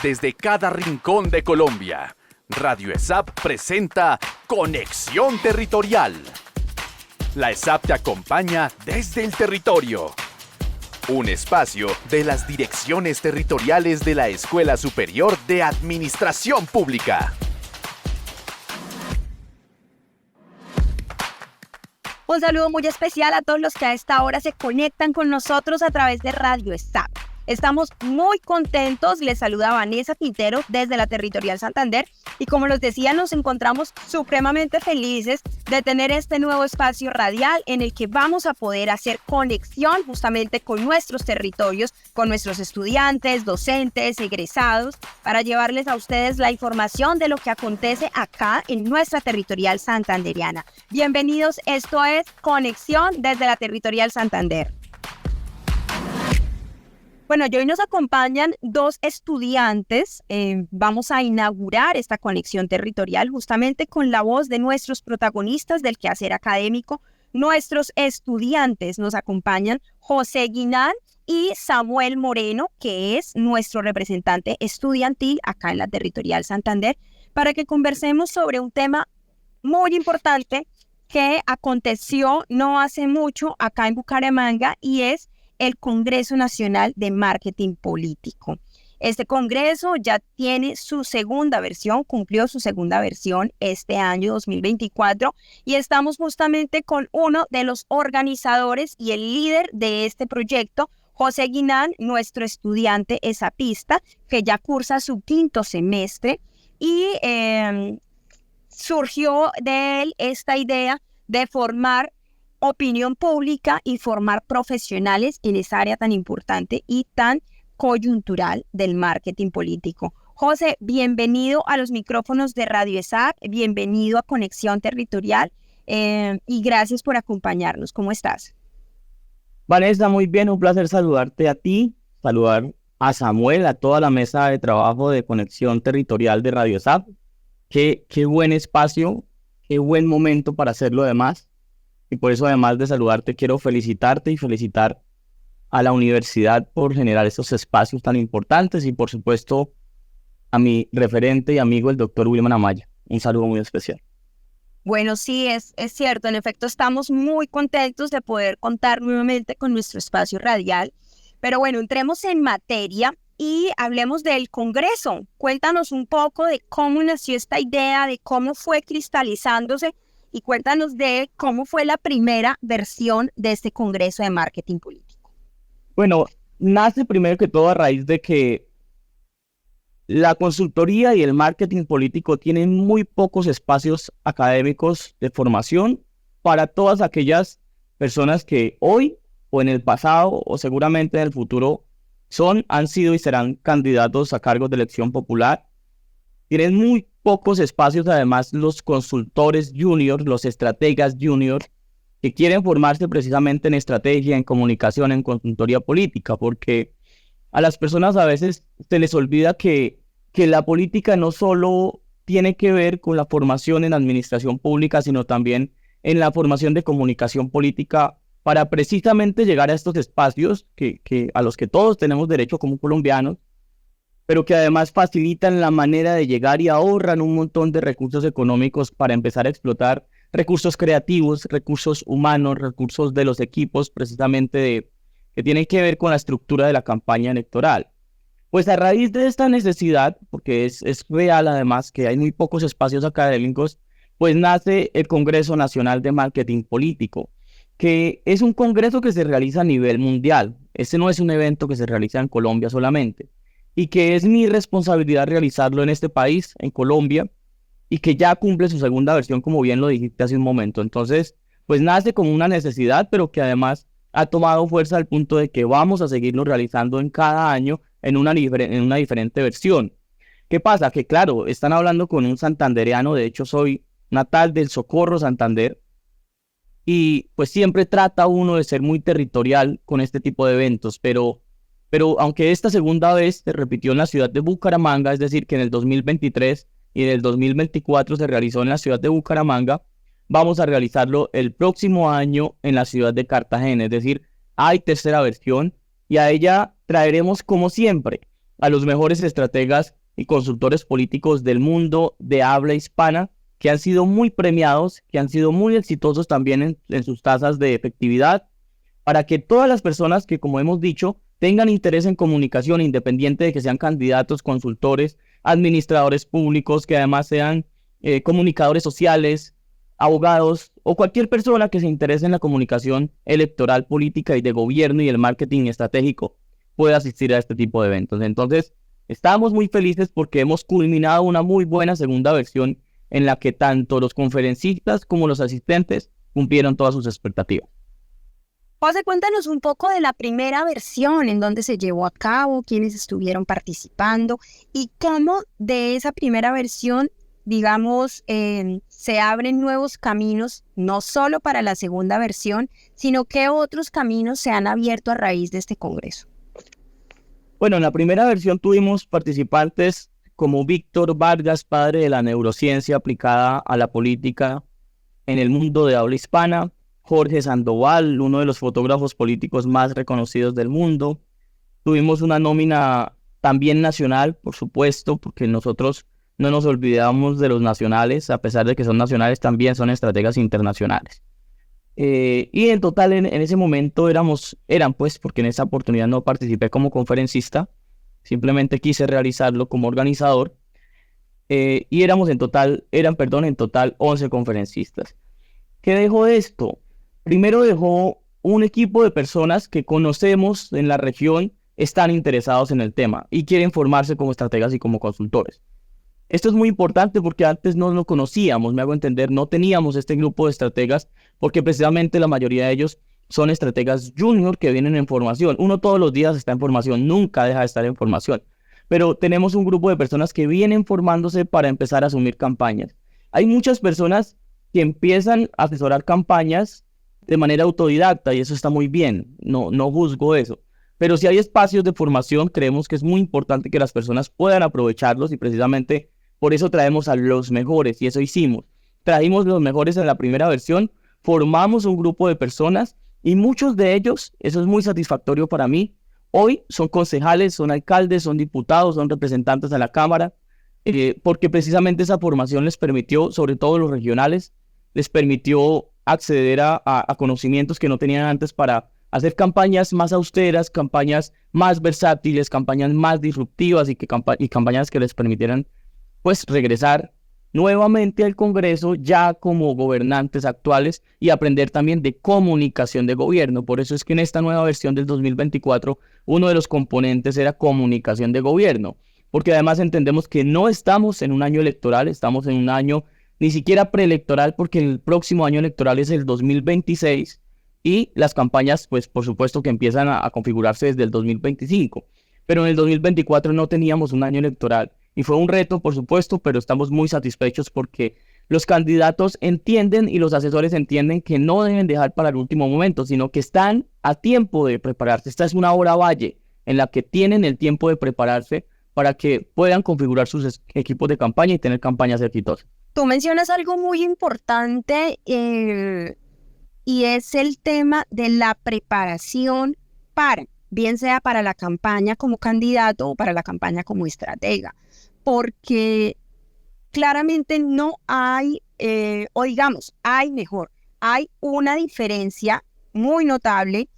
desde cada rincón de Colombia. Radio ESAP presenta Conexión Territorial. La ESAP te acompaña desde el territorio. Un espacio de las direcciones territoriales de la Escuela Superior de Administración Pública. Un saludo muy especial a todos los que a esta hora se conectan con nosotros a través de Radio ESAP. Estamos muy contentos, les saluda Vanessa Quintero desde la Territorial Santander y como les decía, nos encontramos supremamente felices de tener este nuevo espacio radial en el que vamos a poder hacer conexión justamente con nuestros territorios, con nuestros estudiantes, docentes, egresados, para llevarles a ustedes la información de lo que acontece acá en nuestra Territorial Santanderiana. Bienvenidos, esto es Conexión desde la Territorial Santander. Bueno, y hoy nos acompañan dos estudiantes. Vamos a inaugurar esta conexión territorial justamente con la voz de nuestros protagonistas del quehacer académico. Nuestros estudiantes nos acompañan José Guinán y Samuel Moreno, que es nuestro representante estudiantil acá en la Territorial Santander, para que conversemos sobre un tema muy importante que aconteció no hace mucho acá en Bucaramanga y es el Congreso Nacional de Marketing Político. Este congreso ya tiene su segunda versión, cumplió su segunda versión este año 2024 y estamos justamente con uno de los organizadores y el líder de este proyecto, José Guinán, nuestro estudiante esapista, que ya cursa su quinto semestre y surgió de él esta idea de formar opinión pública y formar profesionales en esa área tan importante y tan coyuntural del marketing político. José, bienvenido a los micrófonos de Radio ESAP, bienvenido a Conexión Territorial y gracias por acompañarnos. ¿Cómo estás? Vanessa, muy bien, un placer saludarte a ti, saludar a Samuel, a toda la mesa de trabajo de Conexión Territorial de Radio ESAP. Qué buen espacio, qué buen momento para hacerlo además. Y por eso, además de saludarte, quiero felicitarte y felicitar a la universidad por generar estos espacios tan importantes y, por supuesto, a mi referente y amigo, el doctor Wilman Amaya. Un saludo muy especial. Bueno, sí, es cierto. En efecto, estamos muy contentos de poder contar nuevamente con nuestro espacio radial. Pero bueno, entremos en materia y hablemos del Congreso. Cuéntanos un poco de cómo nació esta idea, de cómo fue cristalizándose y cuéntanos de cómo fue la primera versión de este Congreso de Marketing Político. Bueno, nace primero que todo a raíz de que la consultoría y el marketing político tienen muy pocos espacios académicos de formación para todas aquellas personas que hoy o en el pasado o seguramente en el futuro han sido y serán candidatos a cargos de elección popular. Tienen muy pocos espacios, además, los consultores juniors, los estrategas juniors, que quieren formarse precisamente en estrategia, en comunicación, en consultoría política, porque a las personas a veces se les olvida que la política no solo tiene que ver con la formación en administración pública, sino también en la formación de comunicación política para precisamente llegar a estos espacios a los que todos tenemos derecho como colombianos, pero que además facilitan la manera de llegar y ahorran un montón de recursos económicos para empezar a explotar recursos creativos, recursos humanos, recursos de los equipos precisamente que tienen que ver con la estructura de la campaña electoral. Pues a raíz de esta necesidad, porque es real además que hay muy pocos espacios académicos, pues nace el Congreso Nacional de Marketing Político, que es un congreso que se realiza a nivel mundial. Este no es un evento que se realiza en Colombia solamente, y que es mi responsabilidad realizarlo en este país, en Colombia, y que ya cumple su segunda versión, como bien lo dijiste hace un momento. Entonces, pues nace como una necesidad, pero que además ha tomado fuerza al punto de que vamos a seguirlo realizando en cada año en una diferente versión. ¿Qué pasa? Que claro, están hablando con un santandereano, de hecho soy natal del Socorro, Santander, y pues siempre trata uno de ser muy territorial con este tipo de eventos, pero aunque esta segunda vez se repitió en la ciudad de Bucaramanga, es decir, que en el 2023 y en el 2024 se realizó en la ciudad de Bucaramanga, vamos a realizarlo el próximo año en la ciudad de Cartagena, es decir, hay tercera versión y a ella traeremos como siempre a los mejores estrategas y consultores políticos del mundo de habla hispana, que han sido muy premiados, que han sido muy exitosos también en sus tasas de efectividad, para que todas las personas que, como hemos dicho, tengan interés en comunicación, independiente de que sean candidatos, consultores, administradores públicos, que además sean comunicadores sociales, abogados o cualquier persona que se interese en la comunicación electoral, política y de gobierno y el marketing estratégico, puede asistir a este tipo de eventos. Entonces, estamos muy felices porque hemos culminado una muy buena segunda versión en la que tanto los conferencistas como los asistentes cumplieron todas sus expectativas. José, cuéntanos un poco de la primera versión, en dónde se llevó a cabo, quiénes estuvieron participando y cómo de esa primera versión, digamos, se abren nuevos caminos, no solo para la segunda versión, sino qué otros caminos se han abierto a raíz de este congreso. Bueno, en la primera versión tuvimos participantes como Víctor Vargas, padre de la neurociencia aplicada a la política en el mundo de habla hispana, Jorge Sandoval, uno de los fotógrafos políticos más reconocidos del mundo. Tuvimos una nómina también nacional, por supuesto, porque nosotros no nos olvidamos de los nacionales, a pesar de que son nacionales, también son estrategas internacionales. Y en total en ese momento eran pues, porque en esa oportunidad no participé como conferencista, simplemente quise realizarlo como organizador, y eran en total 11 conferencistas. ¿Qué dejó de esto? Primero dejó un equipo de personas que conocemos en la región, están interesados en el tema y quieren formarse como estrategas y como consultores. Esto es muy importante porque antes no lo conocíamos, me hago entender, no teníamos este grupo de estrategas porque precisamente la mayoría de ellos son estrategas junior que vienen en formación. Uno todos los días está en formación, nunca deja de estar en formación. Pero tenemos un grupo de personas que vienen formándose para empezar a asumir campañas. Hay muchas personas que empiezan a asesorar campañas de manera autodidacta y eso está muy bien, no juzgo eso. Pero si hay espacios de formación, creemos que es muy importante que las personas puedan aprovecharlos y precisamente por eso traemos a los mejores y eso hicimos. Trajimos los mejores en la primera versión, formamos un grupo de personas y muchos de ellos, eso es muy satisfactorio para mí, hoy son concejales, son alcaldes, son diputados, son representantes de la Cámara, porque precisamente esa formación les permitió, sobre todo los regionales, les permitió acceder a conocimientos que no tenían antes para hacer campañas más austeras, campañas más versátiles, campañas más disruptivas y campañas que les permitieran pues regresar nuevamente al Congreso ya como gobernantes actuales y aprender también de comunicación de gobierno. Por eso es que en esta nueva versión del 2024 uno de los componentes era comunicación de gobierno, porque además entendemos que no estamos en un año electoral, estamos en un año ni siquiera preelectoral porque el próximo año electoral es el 2026 y las campañas pues por supuesto que empiezan a configurarse desde el 2025, pero en el 2024 no teníamos un año electoral. Y fue un reto, por supuesto, pero estamos muy satisfechos porque los candidatos entienden y los asesores entienden que no deben dejar para el último momento, sino que están a tiempo de prepararse. Esta es una hora valle en la que tienen el tiempo de prepararse para que puedan configurar sus equipos de campaña y tener campañas exitosas. Tú mencionas algo muy importante y es el tema de la preparación bien sea para la campaña como candidato o para la campaña como estratega. Porque claramente no hay, hay una diferencia muy notable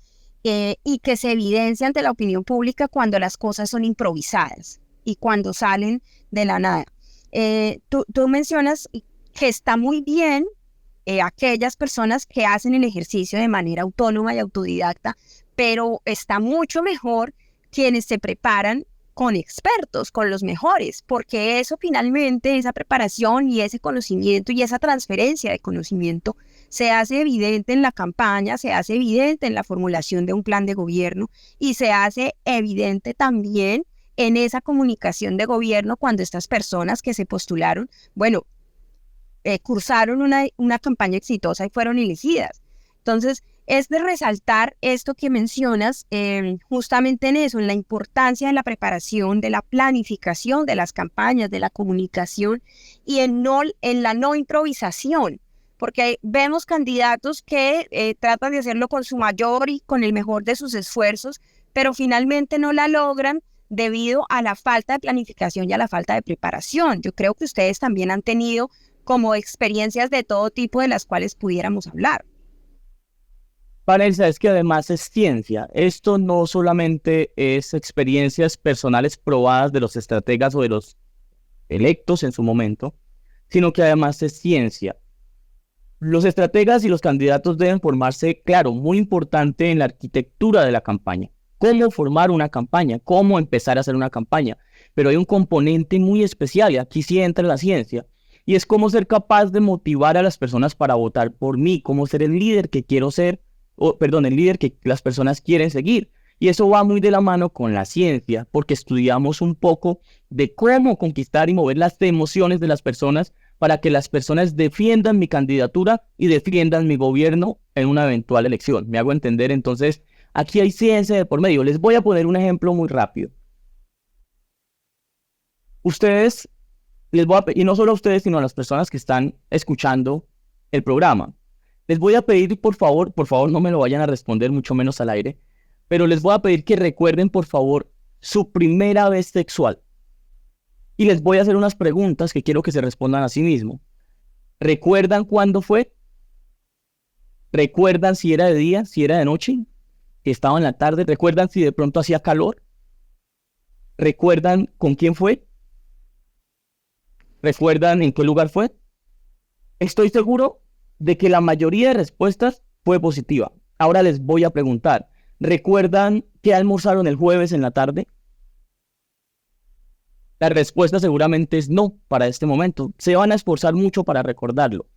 y que se evidencia ante la opinión pública cuando las cosas son improvisadas y cuando salen de la nada. Tú mencionas que está muy bien aquellas personas que hacen el ejercicio de manera autónoma y autodidacta, pero está mucho mejor quienes se preparan con expertos, con los mejores, porque eso finalmente, esa preparación y ese conocimiento y esa transferencia de conocimiento se hace evidente en la campaña, se hace evidente en la formulación de un plan de gobierno y se hace evidente también en esa comunicación de gobierno cuando estas personas que se postularon, cursaron una campaña exitosa y fueron elegidas. Entonces, es de resaltar esto que mencionas, justamente en eso, en la importancia de la preparación, de la planificación de las campañas, de la comunicación y en la no improvisación, porque vemos candidatos que tratan de hacerlo con su mayor y con el mejor de sus esfuerzos, pero finalmente no la logran debido a la falta de planificación y a la falta de preparación. Yo creo que ustedes también han tenido como experiencias de todo tipo de las cuales pudiéramos hablar. Vanessa, es que además es ciencia. Esto no solamente es experiencias personales probadas de los estrategas o de los electos en su momento, sino que además es ciencia. Los estrategas y los candidatos deben formarse, claro, muy importante en la arquitectura de la campaña. Cómo formar una campaña, cómo empezar a hacer una campaña. Pero hay un componente muy especial y aquí sí entra la ciencia. Y es cómo ser capaz de motivar a las personas para votar por mí, cómo ser el líder que quiero ser, el líder que las personas quieren seguir. Y eso va muy de la mano con la ciencia, porque estudiamos un poco de cómo conquistar y mover las emociones de las personas para que las personas defiendan mi candidatura y defiendan mi gobierno en una eventual elección. ¿Me hago entender? Entonces, aquí hay ciencia de por medio. Les voy a poner un ejemplo muy rápido. Ustedes, y no solo a ustedes, sino a las personas que están escuchando el programa, les voy a pedir, por favor no me lo vayan a responder, mucho menos al aire, pero les voy a pedir que recuerden, por favor, su primera vez sexual. Y les voy a hacer unas preguntas que quiero que se respondan a sí mismos. ¿Recuerdan cuándo fue? ¿Recuerdan si era de día, si era de noche? ¿Si estaba en la tarde? ¿Recuerdan si de pronto hacía calor? ¿Recuerdan con quién fue? ¿Recuerdan en qué lugar fue? Estoy seguro de que la mayoría de respuestas fue positiva. Ahora les voy a preguntar, ¿recuerdan qué almorzaron el jueves en la tarde? La respuesta seguramente es no para este momento. Se van a esforzar mucho para recordarlo.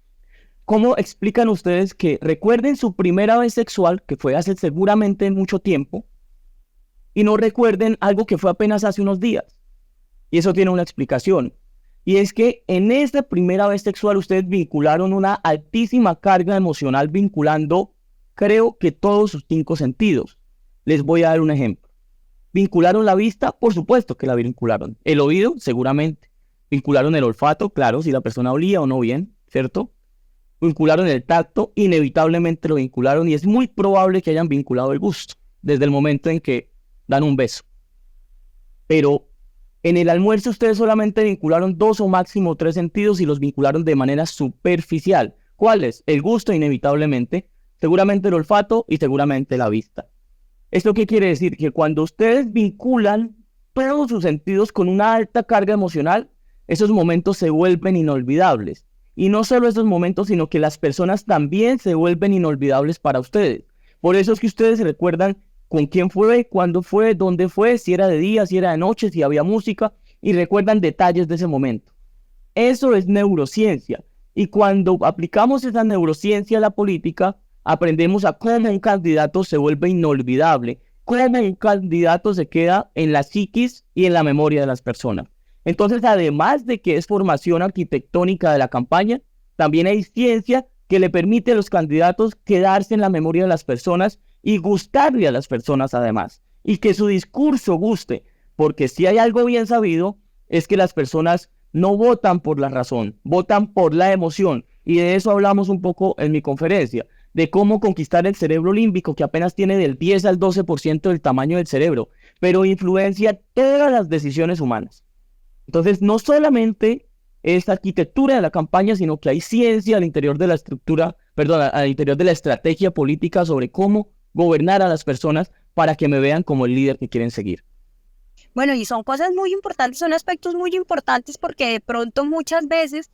¿Cómo explican ustedes que recuerden su primera vez sexual, que fue hace seguramente mucho tiempo, y no recuerden algo que fue apenas hace unos días? Y eso tiene una explicación. Y es que en esta primera vez sexual ustedes vincularon una altísima carga emocional vinculando, creo que todos sus 5 sentidos. Les voy a dar un ejemplo. ¿Vincularon la vista? Por supuesto que la vincularon. ¿El oído? Seguramente. ¿Vincularon el olfato? Claro, si la persona olía o no bien, ¿cierto? ¿Vincularon el tacto? Inevitablemente lo vincularon y es muy probable que hayan vinculado el gusto desde el momento en que dan un beso. Pero en el almuerzo ustedes solamente vincularon 2 o máximo 3 sentidos y los vincularon de manera superficial. ¿Cuáles? El gusto inevitablemente, seguramente el olfato y seguramente la vista. ¿Esto qué quiere decir? Que cuando ustedes vinculan todos sus sentidos con una alta carga emocional, esos momentos se vuelven inolvidables. Y no solo esos momentos, sino que las personas también se vuelven inolvidables para ustedes. Por eso es que ustedes recuerdan con quién fue, cuándo fue, dónde fue, si era de día, si era de noche, si había música, y recuerdan detalles de ese momento. Eso es neurociencia. Y cuando aplicamos esa neurociencia a la política, aprendemos a cómo un candidato se vuelve inolvidable, cómo un candidato se queda en la psiquis y en la memoria de las personas. Entonces, además de que es formación arquitectónica de la campaña, también hay ciencia que le permite a los candidatos quedarse en la memoria de las personas y gustarle a las personas además, y que su discurso guste, porque si hay algo bien sabido, es que las personas no votan por la razón, votan por la emoción, y de eso hablamos un poco en mi conferencia, de cómo conquistar el cerebro límbico, que apenas tiene del 10 al 12% del tamaño del cerebro, pero influencia todas las decisiones humanas. Entonces, no solamente es arquitectura de la campaña, sino que hay ciencia al interior de la al interior de la estrategia política sobre cómo gobernar a las personas para que me vean como el líder que quieren seguir. Bueno, y son cosas muy importantes, son aspectos muy importantes porque de pronto muchas veces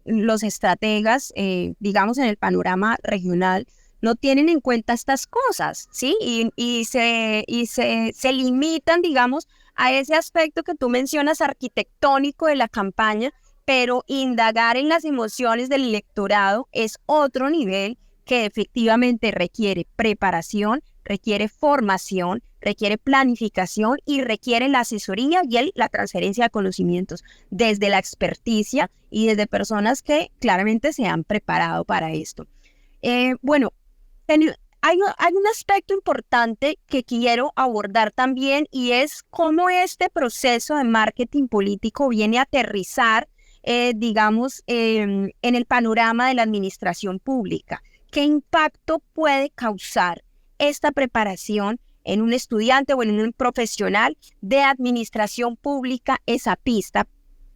los estrategas, digamos en el panorama regional, no tienen en cuenta estas cosas, ¿sí? Y se limitan, digamos, a ese aspecto que tú mencionas arquitectónico de la campaña, pero indagar en las emociones del electorado es otro nivel que efectivamente requiere preparación, requiere formación, requiere planificación y requiere la asesoría y la transferencia de conocimientos desde la experticia y desde personas que claramente se han preparado para esto. Bueno, hay un aspecto importante que quiero abordar también y es cómo este proceso de marketing político viene a aterrizar, digamos, en el panorama de la administración pública. ¿Qué impacto puede causar esta preparación en un estudiante o en un profesional de administración pública ESAPista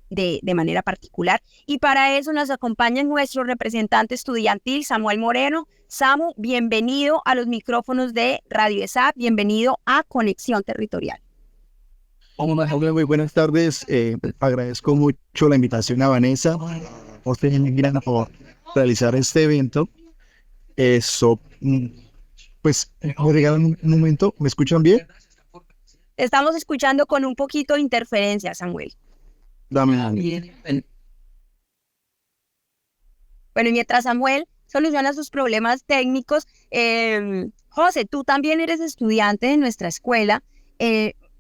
de manera particular. Y para eso nos acompaña nuestro representante estudiantil, Samuel Moreno. Samu, bienvenido a los micrófonos de Radio ESAP, bienvenido a Conexión Territorial. Hola, muy buenas tardes. Agradezco mucho la invitación a Vanessa por realizar este evento. Pues, me regalan un momento. ¿Me escuchan bien? Estamos escuchando con un poquito de interferencia, Samuel. Dame. Bueno, y mientras Samuel soluciona sus problemas técnicos, José, tú también eres estudiante de nuestra escuela.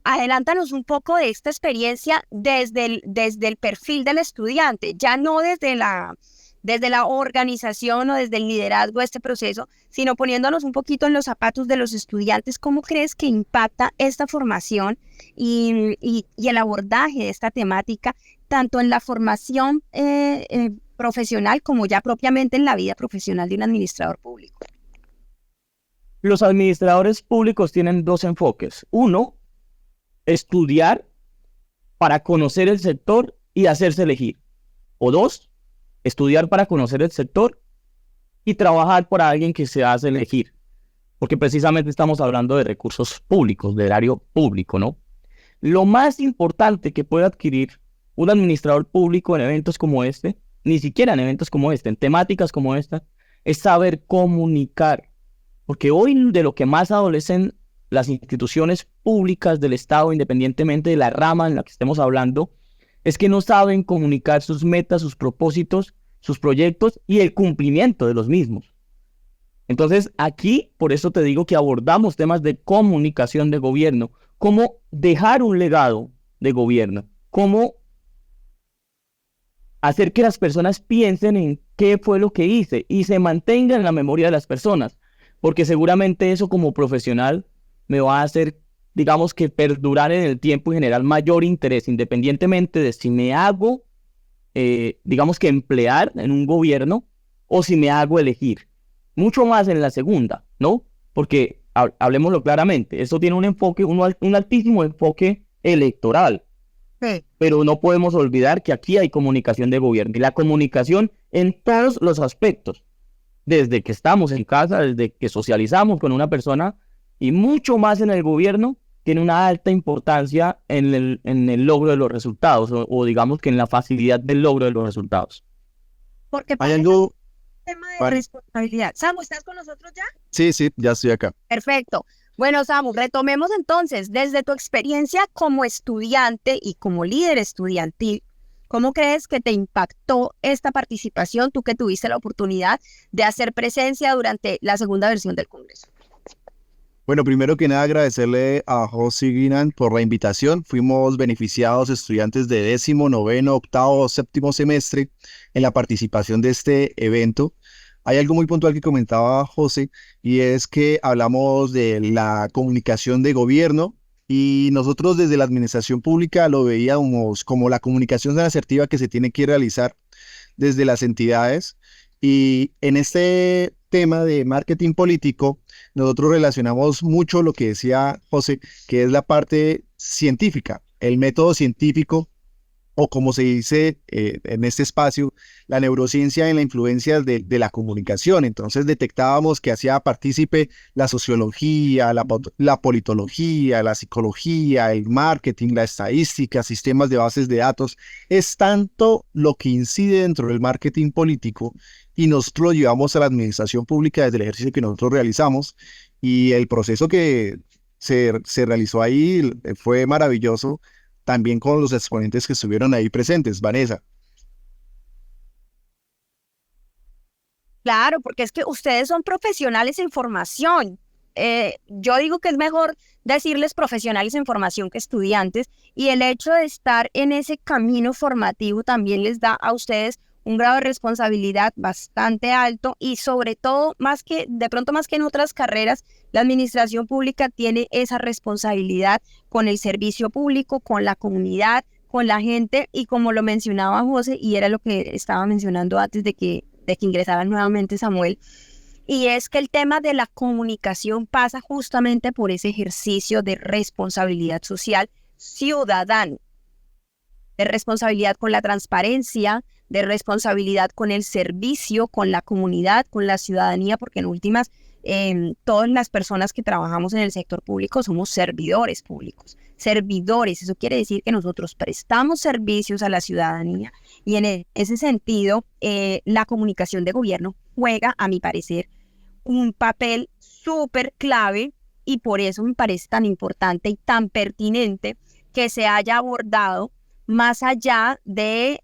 Adelántanos un poco de esta experiencia desde el perfil del estudiante, ya no desde la organización o desde el liderazgo de este proceso, sino poniéndonos un poquito en los zapatos de los estudiantes. ¿Cómo crees que impacta esta formación y el abordaje de esta temática, tanto en la formación profesional como ya propiamente en la vida profesional de un administrador público? Los administradores públicos tienen dos enfoques. Uno, estudiar para conocer el sector y hacerse elegir. O dos, estudiar para conocer el sector y trabajar por alguien que se hace elegir. Porque precisamente estamos hablando de recursos públicos, de erario público, ¿no? Lo más importante que puede adquirir un administrador público en eventos como este, ni siquiera en eventos como este, en temáticas como esta, es saber comunicar. Porque hoy de lo que más adolecen las instituciones públicas del Estado, independientemente de la rama en la que estemos hablando, es que no saben comunicar sus metas, sus propósitos, sus proyectos y el cumplimiento de los mismos. Entonces, aquí, por eso te digo que abordamos temas de comunicación de gobierno, cómo dejar un legado de gobierno, cómo hacer que las personas piensen en qué fue lo que hice y se mantenga en la memoria de las personas, porque seguramente eso como profesional me va a hacer, digamos que perdurar en el tiempo y generar mayor interés, independientemente de si me hago, digamos que emplear en un gobierno o si me hago elegir. Mucho más en la segunda, ¿no? Porque, hablemoslo claramente, esto tiene un enfoque, un altísimo enfoque electoral. Sí. Pero no podemos olvidar que aquí hay comunicación de gobierno y la comunicación en todos los aspectos, desde que estamos en casa, desde que socializamos con una persona, y mucho más en el gobierno, tiene una alta importancia en el logro de los resultados, o digamos que en la facilidad del logro de los resultados. Porque hay algo... tema de responsabilidad. Samu, ¿estás con nosotros ya? Sí, ya estoy acá. Perfecto. Bueno, Samu, retomemos entonces, desde tu experiencia como estudiante y como líder estudiantil, ¿cómo crees que te impactó esta participación, tú que tuviste la oportunidad de hacer presencia durante la segunda versión del Congreso? Bueno, primero que nada agradecerle a José Guinan por la invitación. Fuimos beneficiados estudiantes de 10º, 9º, 8º, 7º semestre en la participación de este evento. Hay algo muy puntual que comentaba José y es que hablamos de la comunicación de gobierno y nosotros desde la administración pública lo veíamos como la comunicación asertiva que se tiene que realizar desde las entidades. Y en este tema de marketing político, nosotros relacionamos mucho lo que decía José, que es la parte científica, el método científico, o como se dice en este espacio, la neurociencia en la influencia de la comunicación. Entonces detectábamos que hacía partícipe la sociología, la politología, la psicología, el marketing, la estadística, sistemas de bases de datos. Es tanto lo que incide dentro del marketing político y nosotros lo llevamos a la administración pública desde el ejercicio que nosotros realizamos, y el proceso que se realizó ahí fue maravilloso, también con los exponentes que estuvieron ahí presentes. Vanessa. Claro, porque es que ustedes son profesionales en formación. Yo digo que es mejor decirles profesionales en formación que estudiantes, y el hecho de estar en ese camino formativo también les da a ustedes un grado de responsabilidad bastante alto, y sobre todo, de pronto más que en otras carreras, la administración pública tiene esa responsabilidad con el servicio público, con la comunidad, con la gente, y como lo mencionaba José, y era lo que estaba mencionando antes de que ingresara nuevamente Samuel, y es que el tema de la comunicación pasa justamente por ese ejercicio de responsabilidad social ciudadano, de responsabilidad con la transparencia, de responsabilidad con el servicio, con la comunidad, con la ciudadanía, porque en últimas, todas las personas que trabajamos en el sector público somos servidores públicos. Servidores, eso quiere decir que nosotros prestamos servicios a la ciudadanía y en ese sentido, la comunicación de gobierno juega, a mi parecer, un papel súper clave y por eso me parece tan importante y tan pertinente que se haya abordado más allá del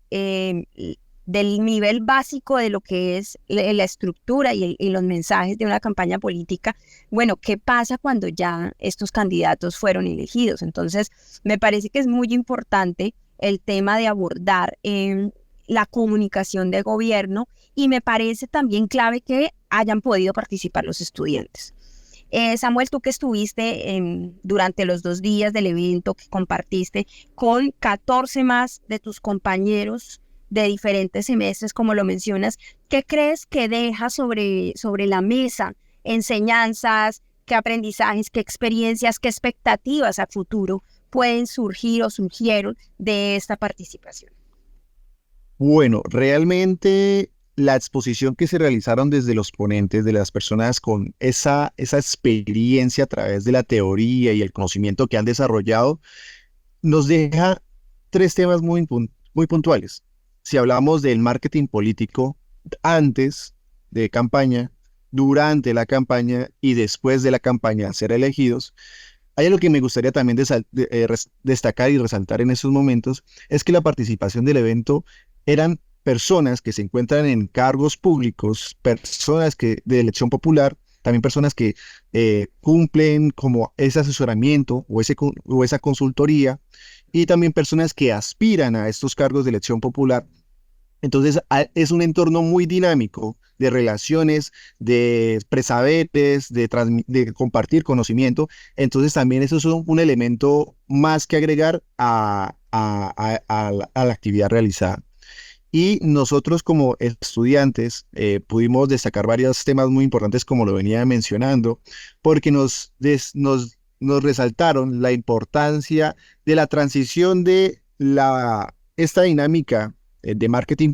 nivel básico de lo que es la estructura y los mensajes de una campaña política. Bueno, ¿qué pasa cuando ya estos candidatos fueron elegidos? Entonces, me parece que es muy importante el tema de abordar la comunicación de gobierno y me parece también clave que hayan podido participar los estudiantes. Samuel, tú que estuviste durante los 2 días del evento, que compartiste con 14 más de tus compañeros de diferentes semestres, como lo mencionas, ¿qué crees que deja sobre la mesa enseñanzas, qué aprendizajes, qué experiencias, qué expectativas a futuro pueden surgir o surgieron de esta participación? Bueno, realmente la exposición que se realizaron desde los ponentes, de las personas con esa experiencia a través de la teoría y el conocimiento que han desarrollado, nos deja 3 temas muy puntuales. Si hablamos del marketing político antes de campaña, durante la campaña y después de la campaña ser elegidos, hay algo que me gustaría también destacar y resaltar en esos momentos, es que la participación del evento eran personas que se encuentran en cargos públicos, personas de elección popular, también personas que cumplen como ese asesoramiento o esa consultoría, y también personas que aspiran a estos cargos de elección popular. Entonces es un entorno muy dinámico de relaciones, de presaberes, de compartir conocimiento. Entonces también eso es un elemento más que agregar a la actividad realizada. Y nosotros como estudiantes pudimos destacar varios temas muy importantes, como lo venía mencionando, porque nos resaltaron la importancia de la transición de esta dinámica de marketing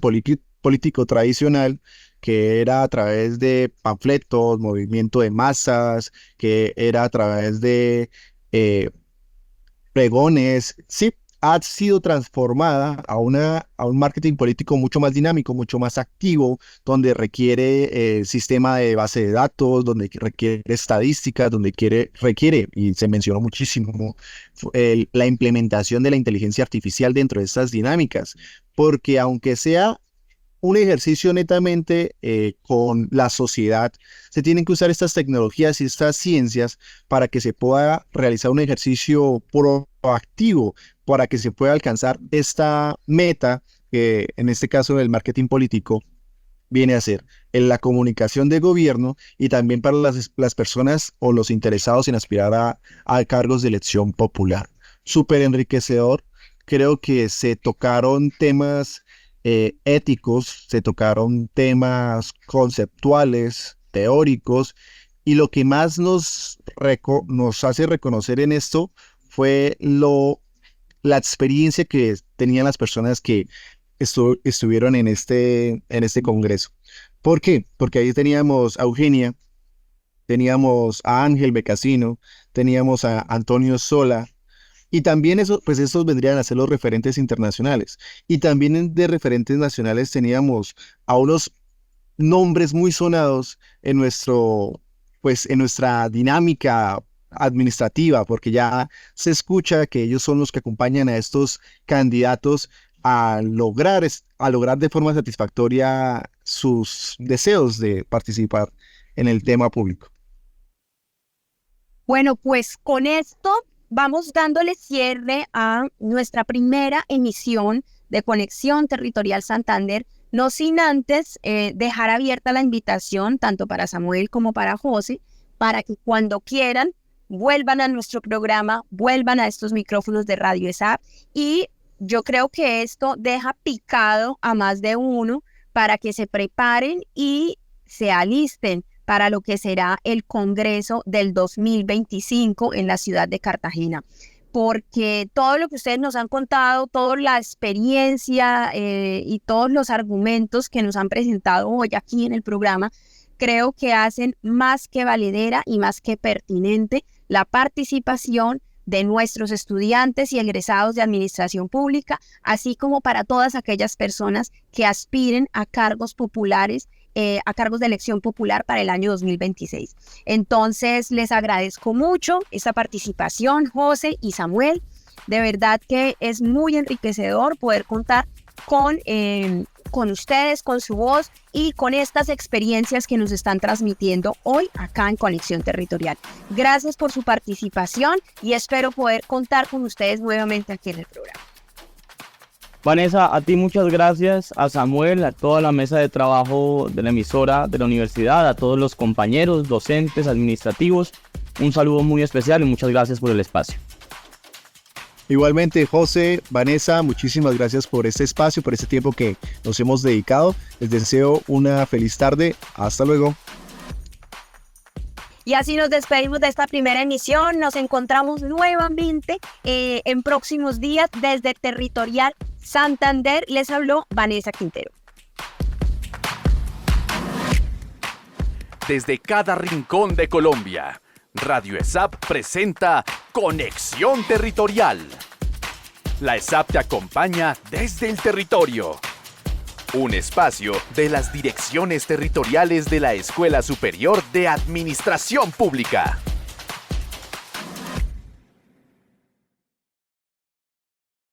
político tradicional, que era a través de panfletos, movimiento de masas, que era a través de pregones, sí, ha sido transformada a un marketing político mucho más dinámico, mucho más activo, donde requiere sistema de base de datos, donde requiere estadísticas, donde requiere, y se mencionó muchísimo, la implementación de la inteligencia artificial dentro de estas dinámicas, porque aunque sea un ejercicio netamente con la sociedad, se tienen que usar estas tecnologías y estas ciencias para que se pueda realizar un ejercicio proactivo, para que se pueda alcanzar esta meta que en este caso el marketing político viene a ser en la comunicación de gobierno y también para las personas o los interesados en aspirar a cargos de elección popular. Súper enriquecedor. Creo que se tocaron temas éticos, se tocaron temas conceptuales, teóricos, y lo que más nos hace reconocer en esto fue la experiencia que tenían las personas que estuvieron en este congreso. ¿Por qué? Porque ahí teníamos a Eugenia, teníamos a Ángel Becasino, teníamos a Antonio Sola, y también esos vendrían a ser los referentes internacionales. Y también de referentes nacionales teníamos a unos nombres muy sonados en nuestra dinámica administrativa, porque ya se escucha que ellos son los que acompañan a estos candidatos a lograr de forma satisfactoria sus deseos de participar en el tema público. Bueno, pues con esto vamos dándole cierre a nuestra primera emisión de Conexión Territorial Santander, no sin antes dejar abierta la invitación tanto para Samuel como para José, para que cuando quieran vuelvan a nuestro programa, vuelvan a estos micrófonos de Radio ESAP, y yo creo que esto deja picado a más de uno para que se preparen y se alisten para lo que será el Congreso del 2025 en la ciudad de Cartagena. Porque todo lo que ustedes nos han contado, toda la experiencia y todos los argumentos que nos han presentado hoy aquí en el programa, creo que hacen más que valedera y más que pertinente la participación de nuestros estudiantes y egresados de administración pública, así como para todas aquellas personas que aspiren a cargos populares, a cargos de elección popular para el año 2026. Entonces, les agradezco mucho esta participación, José y Samuel. De verdad que es muy enriquecedor poder contar con ustedes, con su voz y con estas experiencias que nos están transmitiendo hoy acá en Conexión Territorial. Gracias por su participación y espero poder contar con ustedes nuevamente aquí en el programa. Vanessa, a ti muchas gracias, a Samuel, a toda la mesa de trabajo de la emisora de la universidad, a todos los compañeros, docentes, administrativos. Un saludo muy especial y muchas gracias por el espacio. Igualmente, José, Vanessa, muchísimas gracias por este espacio, por este tiempo que nos hemos dedicado. Les deseo una feliz tarde. Hasta luego. Y así nos despedimos de esta primera emisión. Nos encontramos nuevamente en próximos días desde Territorial Santander. Les habló Vanessa Quintero. Desde cada rincón de Colombia, Radio ESAP presenta Conexión Territorial. La ESAP te acompaña desde el territorio. Un espacio de las direcciones territoriales de la Escuela Superior de Administración Pública.